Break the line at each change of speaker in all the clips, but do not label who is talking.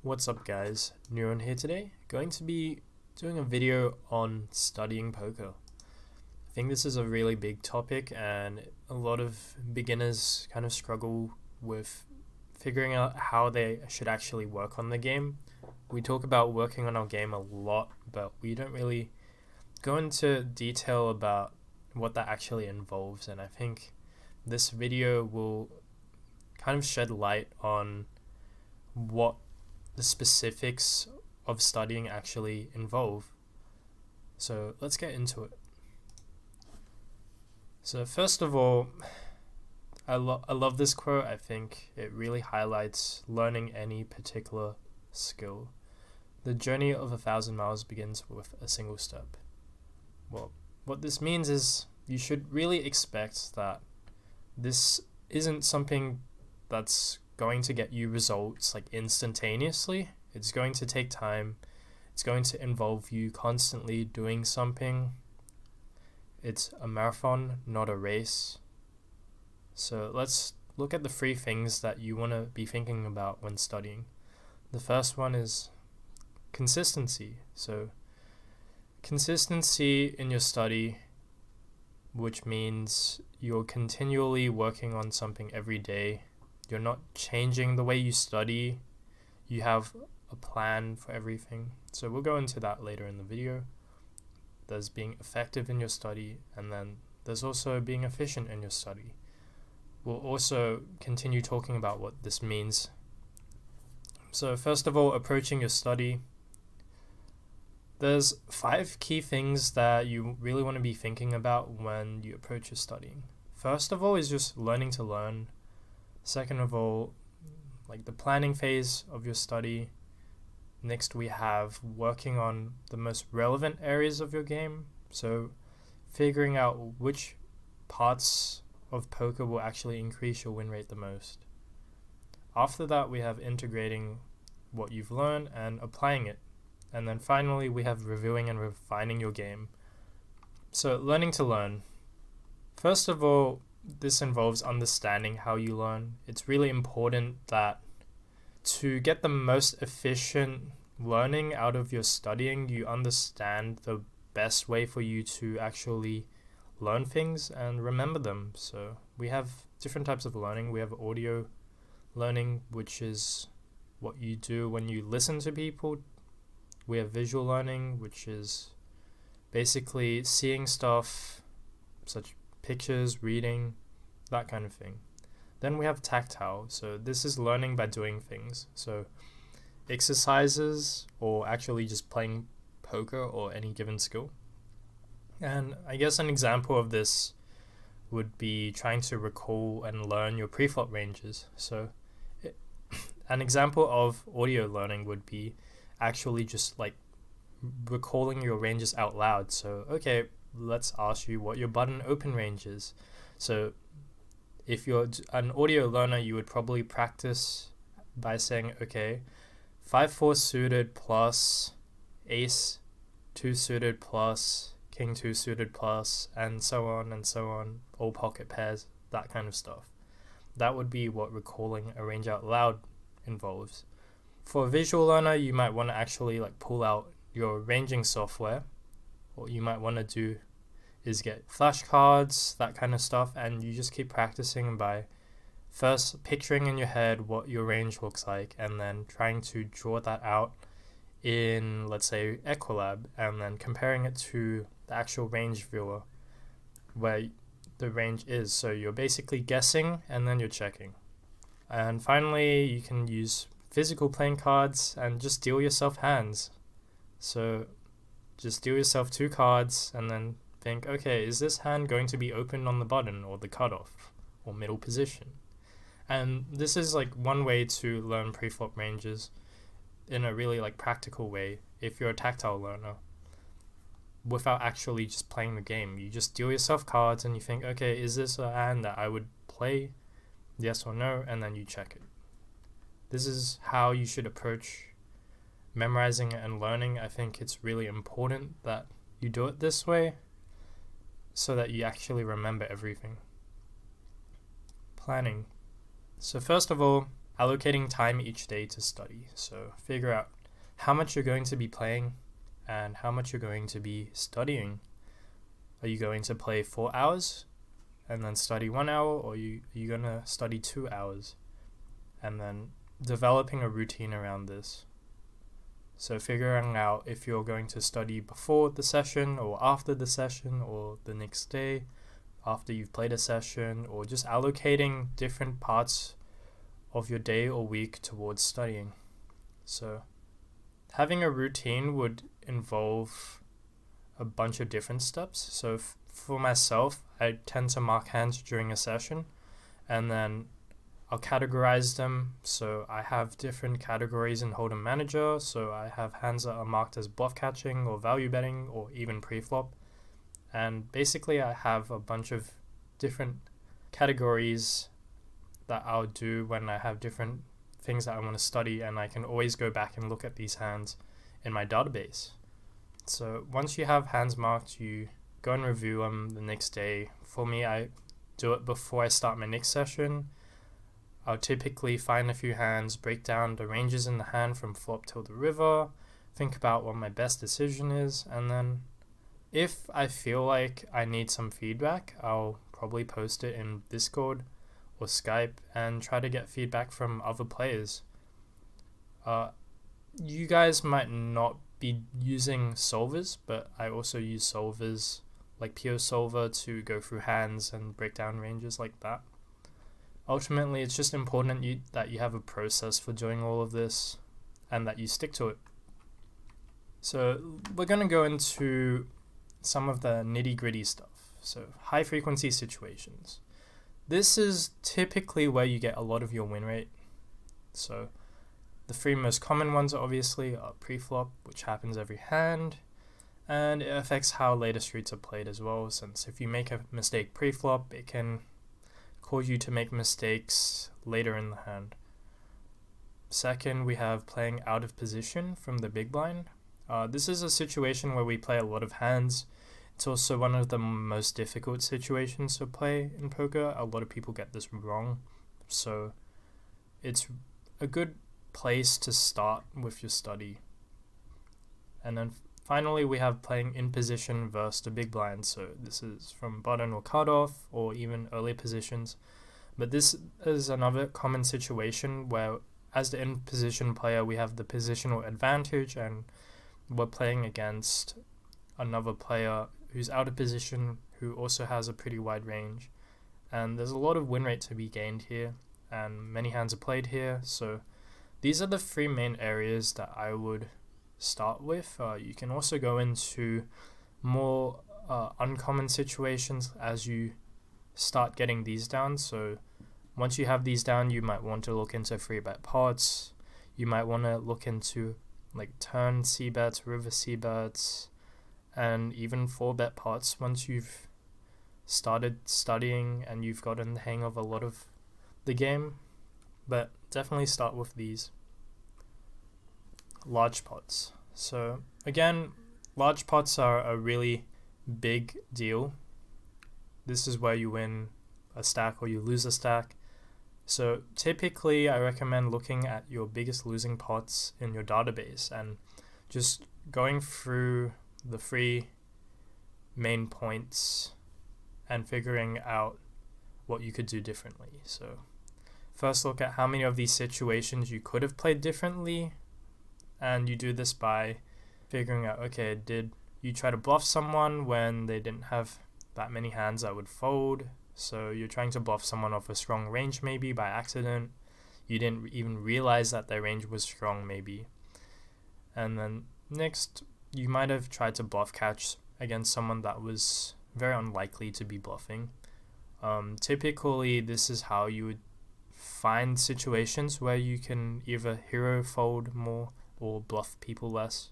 What's up guys, Neuron here today, going to be doing a video on studying poker. I think this is a really big topic and a lot of beginners kind of struggle with figuring out how they should actually work on the game. We talk about working on our game a lot, but we don't really go into detail about what that actually involves, and I think this video will kind of shed light on what the specifics of studying actually involve. So let's get into it. So first of all, I love this quote. I think it really highlights learning any particular skill. The journey of 1,000 miles begins with a single step. Well, what this means is you should really expect that this isn't something that's going to get you results like instantaneously. It's going to take time. It's going to involve you constantly doing something. It's a marathon, not a race. So let's look at the 3 things that you want to be thinking about when studying. The first one is consistency. So consistency in your study, which means you're continually working on something every day. You're not changing the way you study. You have a plan for everything. So we'll go into that later in the video. There's being effective in your study, and then there's also being efficient in your study. We'll also continue talking about what this means. So first of all, approaching your study. There's 5 key things that you really want to be thinking about when you approach your studying. First of all is just learning to learn. Second of all, like the planning phase of your study. Next we have working on the most relevant areas of your game. So figuring out which parts of poker will actually increase your win rate the most. After that we have integrating what you've learned and applying it. And then finally we have reviewing and refining your game. So learning to learn. First of all, this involves understanding how you learn. It's really important that to get the most efficient learning out of your studying, you understand the best way for you to actually learn things and remember them. So we have different types of learning. We have audio learning, which is what you do when you listen to people. We have visual learning, which is basically seeing stuff, such pictures, reading, that kind of thing. Then we have tactile. So this is learning by doing things. So exercises, or actually just playing poker or any given skill. And I guess an example of this would be trying to recall and learn your preflop ranges. So an example of audio learning would be actually just like recalling your ranges out loud. So okay, let's ask you what your button open range is. So if you're an audio learner, you would probably practice by saying, okay, 5-4 suited plus ace 2 suited plus king 2 suited plus, and so on, all pocket pairs, that kind of stuff. That would be what recalling a range out loud involves. For a visual learner, you might want to actually like pull out your ranging software. What you might want to do is get flashcards, that kind of stuff, and you just keep practicing by first picturing in your head what your range looks like, and then trying to draw that out in, let's say, Equilab, and then comparing it to the actual range viewer where the range is. So you're basically guessing and then you're checking. And finally, you can use physical playing cards and just deal yourself hands. So just deal yourself 2 cards and then think, okay, is this hand going to be open on the button or the cutoff or middle position? And this is like one way to learn preflop ranges in a really like practical way if you're a tactile learner, without actually just playing the game. You just deal yourself cards and you think, okay, is this a hand that I would play? Yes or no? And then you check it. This is how you should approach memorizing and learning. I think it's really important that you do it this way so that you actually remember everything. Planning. So first of all, allocating time each day to study. So figure out how much you're going to be playing and how much you're going to be studying. Are you going to play 4 hours and then study 1 hour, or are you going to study 2 hours? And then developing a routine around this. So figuring out if you're going to study before the session or after the session or the next day after you've played a session, or just allocating different parts of your day or week towards studying. So having a routine would involve a bunch of different steps. So for myself, I tend to mark hands during a session, and then I'll categorize them. So I have different categories in Hold'em Manager. So I have hands that are marked as bluff catching or value betting or even pre-flop. And basically I have a bunch of different categories that I'll do when I have different things that I want to study, and I can always go back and look at these hands in my database. So once you have hands marked, you go and review them the next day. For me, I do it before I start my next session. I'll typically find a few hands, break down the ranges in the hand from flop till the river, think about what my best decision is, and then if I feel like I need some feedback, I'll probably post it in Discord or Skype and try to get feedback from other players. You guys might not be using solvers, but I also use solvers like Pure Solver to go through hands and break down ranges like that. Ultimately, it's just important that you have a process for doing all of this and that you stick to it. So we're going to go into some of the nitty-gritty stuff. So high frequency situations. This is typically where you get a lot of your win rate. So the 3 most common ones obviously are pre-flop, which happens every hand, and it affects how later streets are played as well, since if you make a mistake pre-flop, it can cause you to make mistakes later in the hand. Second, we have playing out of position from the big blind. This is a situation where we play a lot of hands. It's also one of the most difficult situations to play in poker. A lot of people get this wrong, so it's a good place to start with your study. And then finally, we have playing in position versus the big blind. So this is from button or cutoff or even early positions. But this is another common situation where as the in position player, we have the positional advantage and we're playing against another player who's out of position who also has a pretty wide range. And there's a lot of win rate to be gained here, and many hands are played here. So these are the 3 main areas that I would start with. You can also go into more uncommon situations as you start getting these down. So once you have these down, you might want to look into 3-bet pots. You might want to look into like turn c-bets, river c-bets, and even 4-bet pots once you've started studying and you've gotten the hang of a lot of the game. But definitely start with these. Large pots. So again, large pots are a really big deal. This is where you win a stack or you lose a stack. So typically I recommend looking at your biggest losing pots in your database and just going through the 3 main points and figuring out what you could do differently. So first, look at how many of these situations you could have played differently, and you do this by figuring out, okay, did you try to bluff someone when they didn't have that many hands that would fold? So you're trying to bluff someone off a strong range maybe by accident. You didn't even realize that their range was strong maybe. And then next, you might have tried to bluff catch against someone that was very unlikely to be bluffing. Typically, this is how you would find situations where you can either hero fold more or bluff people less.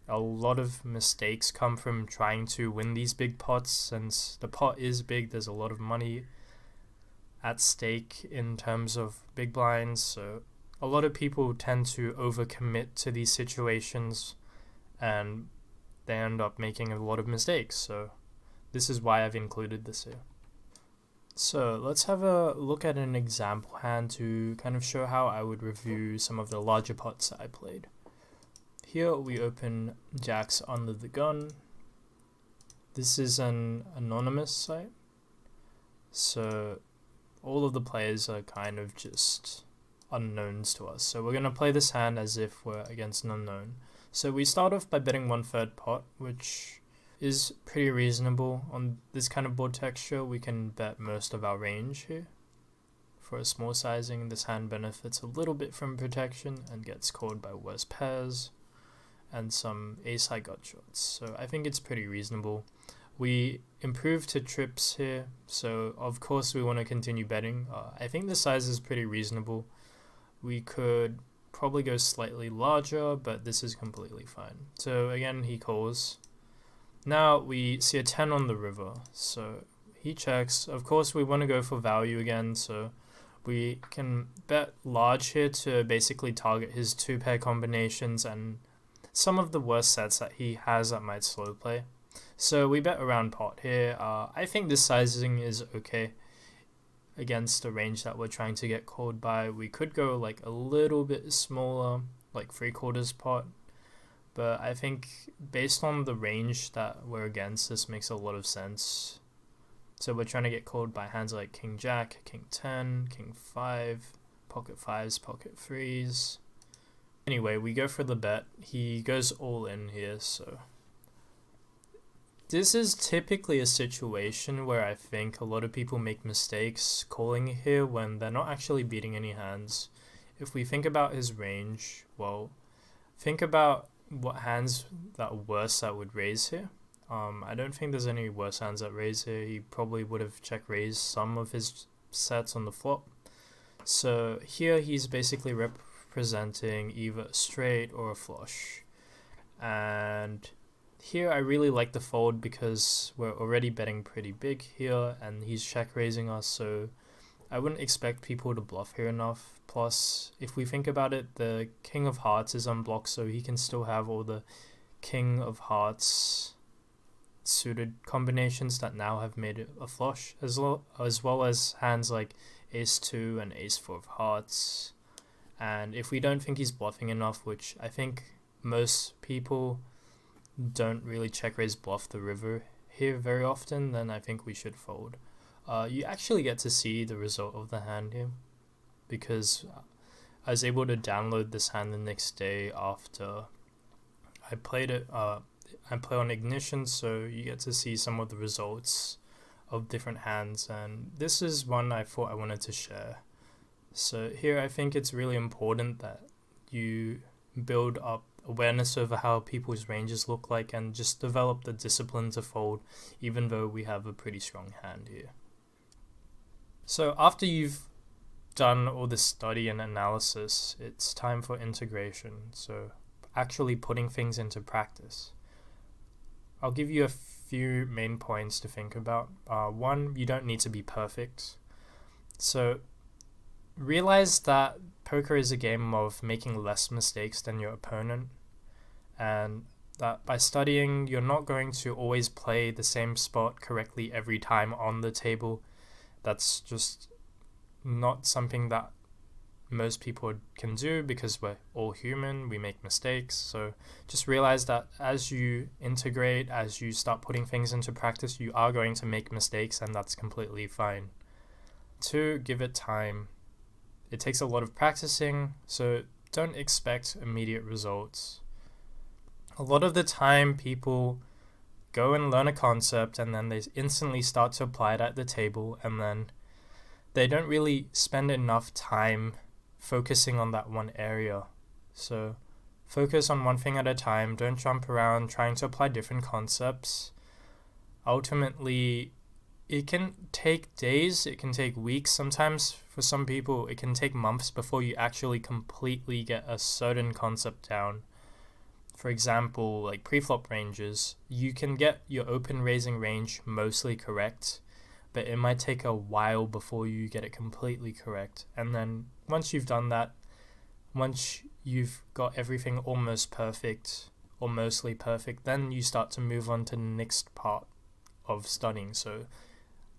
A lot of mistakes come from trying to win these big pots. Since the pot is big, there's a lot of money at stake in terms of big blinds, so a lot of people tend to overcommit to these situations and they end up making a lot of mistakes. So this is why I've included this here. So let's have a look at an example hand to kind of show how I would review some of the larger pots that I played. Here we open jacks under the gun. This is an anonymous site, so all of the players are kind of just unknowns to us. So we're going to play this hand as if we're against an unknown. So we start off by betting 1/3 pot, which is pretty reasonable. On this kind of board texture, we can bet most of our range here. For a small sizing, this hand benefits a little bit from protection and gets called by worse pairs and some ace-high gut shots. So I think it's pretty reasonable. We improve to trips here, so of course we want to continue betting. I think the size is pretty reasonable. We could probably go slightly larger, but this is completely fine. So again, he calls. Now we see a 10 on the river, so he checks. Of course we want to go for value again, so we can bet large here to basically target his 2-pair combinations and some of the worst sets that he has that might slow play. So we bet around pot here. I think this sizing is okay against the range that we're trying to get called by. We could go like a little bit smaller, like 3/4 pot, but I think based on the range that we're against, this makes a lot of sense. So we're trying to get called by hands like King Jack, King 10, King 5, pocket 5s, pocket 3s. Anyway, we go for the bet. He goes all in here, so this is typically a situation where I think a lot of people make mistakes calling here when they're not actually beating any hands. If we think about his range, well, think about what hands that are worse that would raise here. I don't think there's any worse hands that raise here. He probably would have check raised some of his sets on the flop. So here he's basically representing either a straight or a flush. And here I really like the fold because we're already betting pretty big here and he's check raising us, so I wouldn't expect people to bluff here enough. Plus, if we think about it, the King of Hearts is unblocked, so he can still have all the King of Hearts suited combinations that now have made it a flush, as well as hands like Ace 2 and Ace 4 of Hearts. And if we don't think he's bluffing enough, which I think most people don't really check raise bluff the river here very often, then I think we should fold. You actually get to see the result of the hand here because I was able to download this hand the next day after I played it. I play on Ignition, so you get to see some of the results of different hands, and this is one I thought I wanted to share. So here I think it's really important that you build up awareness over how people's ranges look like and just develop the discipline to fold even though we have a pretty strong hand here. So after you've done all this study and analysis, it's time for integration, so actually putting things into practice. I'll give you a few main points to think about. One, you don't need to be perfect. So realize that poker is a game of making less mistakes than your opponent, and that by studying, you're not going to always play the same spot correctly every time on the table. That's just not something that most people can do because we're all human, we make mistakes. So just realize that as you integrate, as you start putting things into practice, you are going to make mistakes, and that's completely fine. 2, give it time. It takes a lot of practicing, so don't expect immediate results. A lot of the time, people go and learn a concept and then they instantly start to apply it at the table, and then they don't really spend enough time focusing on that one area. So focus on one thing at a time. Don't jump around trying to apply different concepts. Ultimately, it can take days, it can take weeks, sometimes for some people it can take months before you actually completely get a certain concept down. For example, like preflop ranges, you can get your open raising range mostly correct, but it might take a while before you get it completely correct. And then once you've done that, once you've got everything almost perfect or mostly perfect, then you start to move on to the next part of studying. So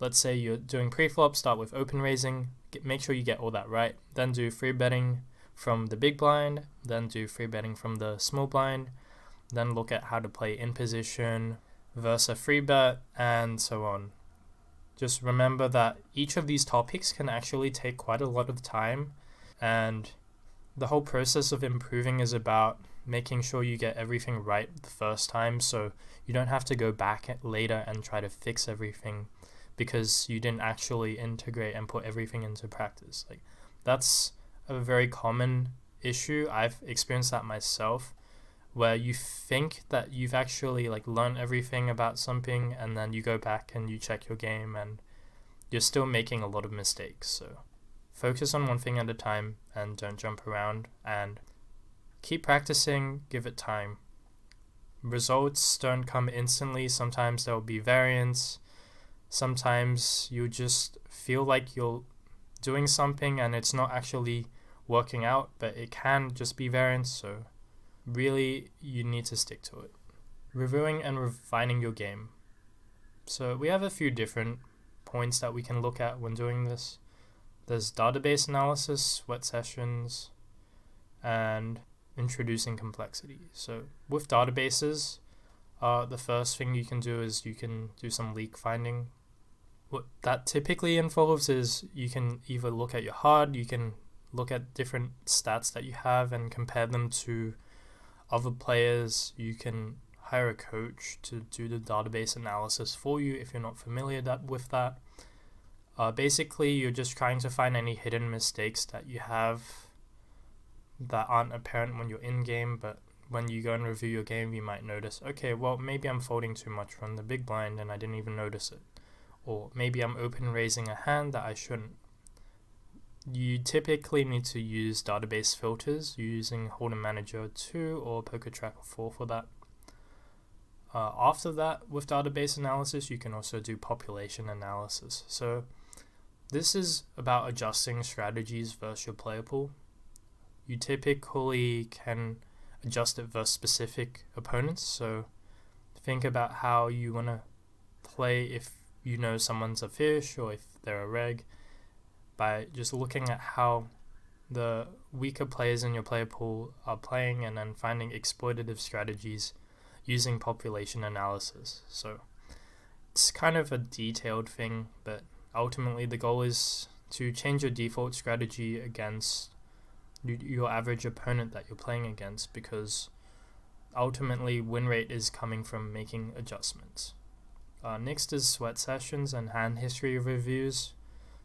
let's say you're doing pre-flop, start with open raising, make sure you get all that right, then do free betting from the big blind, then do free betting from the small blind, then look at how to play in position versus a free bet, and so on. Just remember that each of these topics can actually take quite a lot of time, and the whole process of improving is about making sure you get everything right the first time, so you don't have to go back later and try to fix everything because you didn't actually integrate and put everything into practice. Like, that's a very common issue. I've experienced that myself, where you think that you've actually learned everything about something, and then you go back and you check your game and you're still making a lot of mistakes. So focus on one thing at a time and don't jump around, and keep practicing, give it time. Results don't come instantly. Sometimes there will be variance. Sometimes you just feel like you're doing something and it's not actually working out, but it can just be variance. So really, you need to stick to it. Reviewing and refining your game. So we have a few different points that we can look at when doing this. There's database analysis, sweat sessions, and introducing complexity. So with databases, the first thing you can do is you can do some leak finding. What that typically involves is you can either look at your HUD, you can look at different stats that you have and compare them to other players. You can hire a coach to do the database analysis for you if you're not familiar with that. Basically, you're just trying to find any hidden mistakes that you have that aren't apparent when you're in game, but when you go and review your game, you might notice, okay, well, maybe I'm folding too much from the big blind and I didn't even notice it. Or maybe I'm open raising a hand that I shouldn't. You typically need to use database filters using Hold'em Manager 2 or PokerTracker 4 for that. After that, with database analysis, you can also do population analysis. So this is about adjusting strategies versus your player pool. You typically can adjust it versus specific opponents. So think about how you want to play if you know someone's a fish or if they're a reg, by just looking at how the weaker players in your player pool are playing and then finding exploitative strategies using population analysis. So it's kind of a detailed thing, but ultimately the goal is to change your default strategy against your average opponent that you're playing against, because ultimately win rate is coming from making adjustments. Next is sweat sessions and hand history reviews.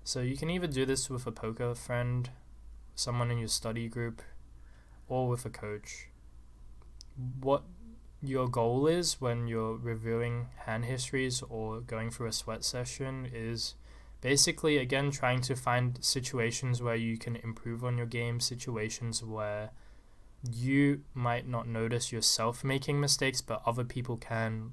So you can either do this with a poker friend, someone in your study group, or with a coach. What your goal is when you're reviewing hand histories or going through a sweat session is basically, again, trying to find situations where you can improve on your game, situations where you might not notice yourself making mistakes, but other people can.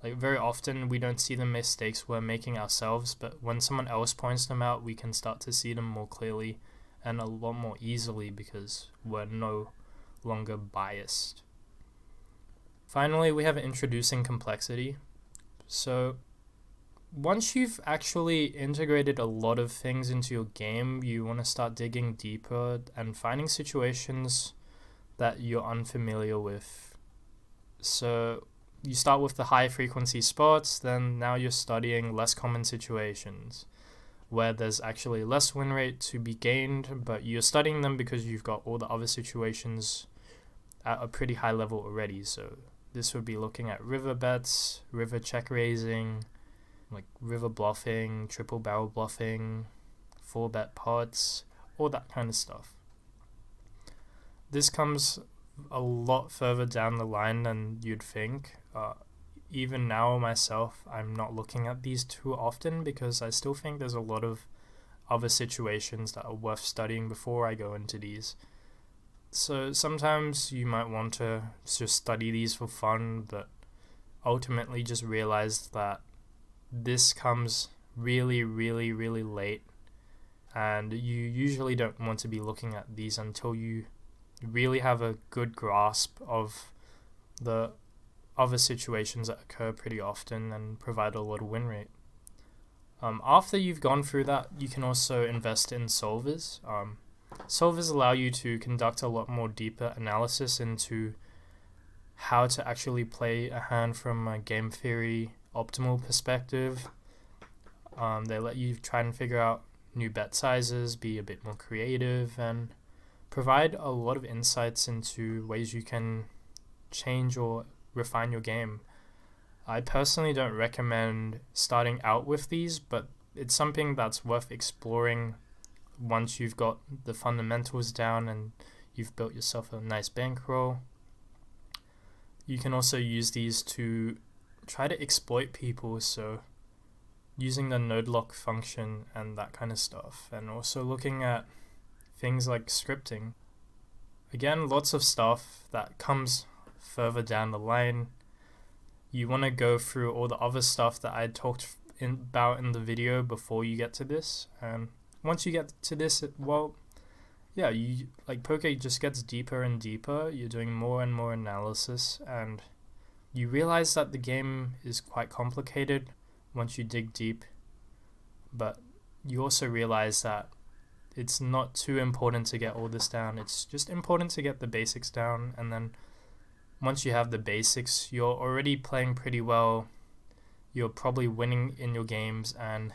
Like, very often we don't see the mistakes we're making ourselves, but when someone else points them out, we can start to see them more clearly and a lot more easily because we're no longer biased. Finally, we have introducing complexity. So once you've actually integrated a lot of things into your game, you want to start digging deeper and finding situations that you're unfamiliar with. So you start with the high frequency spots, then now you're studying less common situations where there's actually less win rate to be gained, but you're studying them because you've got all the other situations at a pretty high level already. So this would be looking at river bets, river check raising, like river bluffing, triple barrel bluffing, 4-bet pots, all that kind of stuff. This comes a lot further down the line than you'd think. Even now myself, I'm not looking at these too often because I still think there's a lot of other situations that are worth studying before I go into these. So sometimes you might want to just study these for fun, but ultimately just realize that this comes really, really, really late, and you usually don't want to be looking at these until you really have a good grasp of the other situations that occur pretty often and provide a lot of win rate. After you've gone through that, you can also invest in solvers. Solvers allow you to conduct a lot more deeper analysis into how to actually play a hand from a game theory optimal perspective. They let you try and figure out new bet sizes, be a bit more creative, and provide a lot of insights into ways you can change or refine your game. I personally don't recommend starting out with these, but it's something that's worth exploring once you've got the fundamentals down and you've built yourself a nice bankroll. You can also use these to try to exploit people, so using the node lock function and that kind of stuff, and also looking at things like scripting. Again, lots of stuff that comes further down the line. You want to go through all the other stuff that I talked about in the video before you get to this, and once you get to this, poker just gets deeper and deeper. You're doing more and more analysis, and you realize that the game is quite complicated once you dig deep, but you also realize that it's not too important to get all this down. It's just important to get the basics down, and then once you have the basics, you're already playing pretty well. You're probably winning in your games, and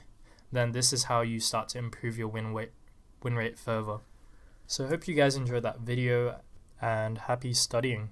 then this is how you start to improve your win rate further. So I hope you guys enjoyed that video, and happy studying.